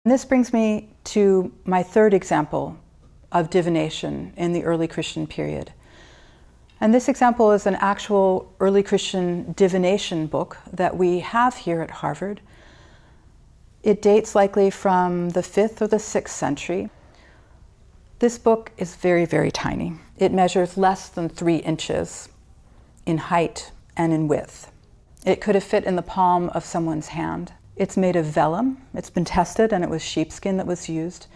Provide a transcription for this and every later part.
This brings me to my third example of divination in the early Christian period. And this example is an actual early Christian divination book that we have here at Harvard. It dates likely from the 5th or the 6th century. This book is very, very tiny. It measures less than 3 inches in height and in width. It could have fit in the palm of someone's hand. It's made of vellum. It's been tested, and it was sheepskin that was used.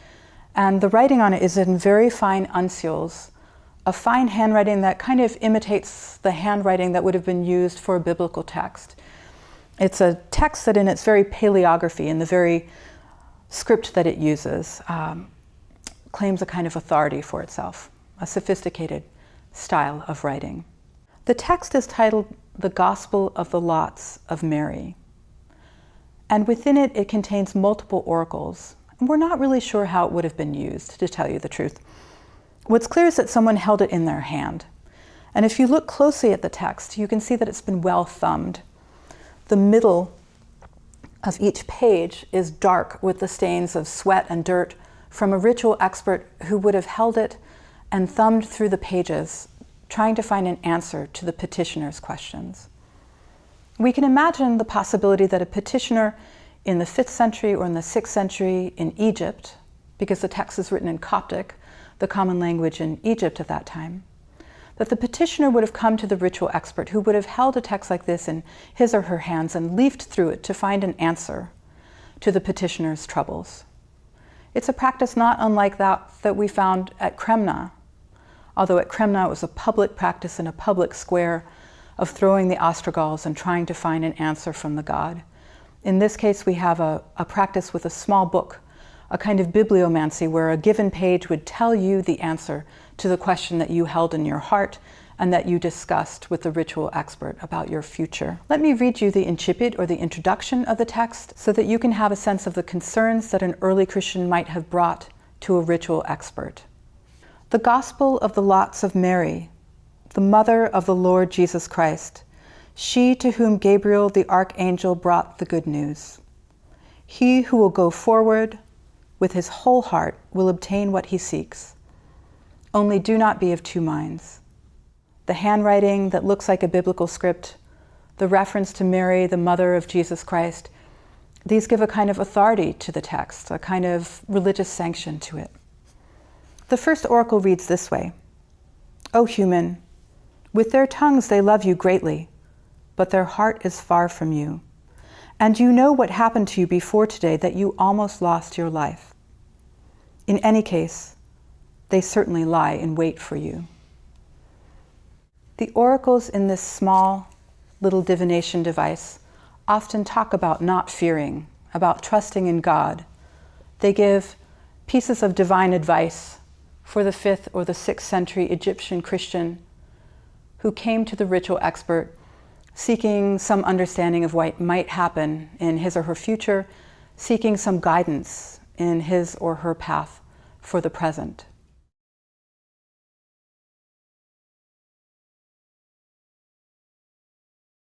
And the writing on it is in very fine uncials, a fine handwriting that kind of imitates the handwriting that would have been used for a biblical text. It's a text that in its very paleography, in the very script that it uses, claims a kind of authority for itself, a sophisticated style of writing. The text is titled The Gospel of the Lots of Mary. And within it, it contains multiple oracles. And we're not really sure how it would have been used, to tell you the truth. What's clear is that someone held it in their hand. And if you look closely at the text, you can see that it's been well thumbed. The middle of each page is dark with the stains of sweat and dirt from a ritual expert who would have held it and thumbed through the pages, trying to find an answer to the petitioner's questions. We can imagine the possibility that a petitioner in the 5th century or in the 6th century in Egypt, because the text is written in Coptic, the common language in Egypt at that time, that the petitioner would have come to the ritual expert who would have held a text like this in his or her hands and leafed through it to find an answer to the petitioner's troubles. It's a practice not unlike that we found at Kremna, although at Kremna it was a public practice in a public square of throwing the ostrogals and trying to find an answer from the god. In this case, we have a practice with a small book, a kind of bibliomancy where a given page would tell you the answer to the question that you held in your heart and that you discussed with the ritual expert about your future. Let me read you the incipit, or the introduction of the text, so that you can have a sense of the concerns that an early Christian might have brought to a ritual expert. The Gospel of the Lots of Mary, the mother of the Lord Jesus Christ, she to whom Gabriel the archangel brought the good news. He who will go forward with his whole heart will obtain what he seeks. Only do not be of 2 minds. The handwriting that looks like a biblical script, the reference to Mary, the mother of Jesus Christ, these give a kind of authority to the text, a kind of religious sanction to it. The first oracle reads this way: O human, with their tongues they love you greatly, but their heart is far from you. And you know what happened to you before today, that you almost lost your life. In any case, they certainly lie in wait for you. The oracles in this small little divination device often talk about not fearing, about trusting in God. They give pieces of divine advice for the 5th or the 6th century Egyptian Christian who came to the ritual expert seeking some understanding of what might happen in his or her future, seeking some guidance in his or her path for the present.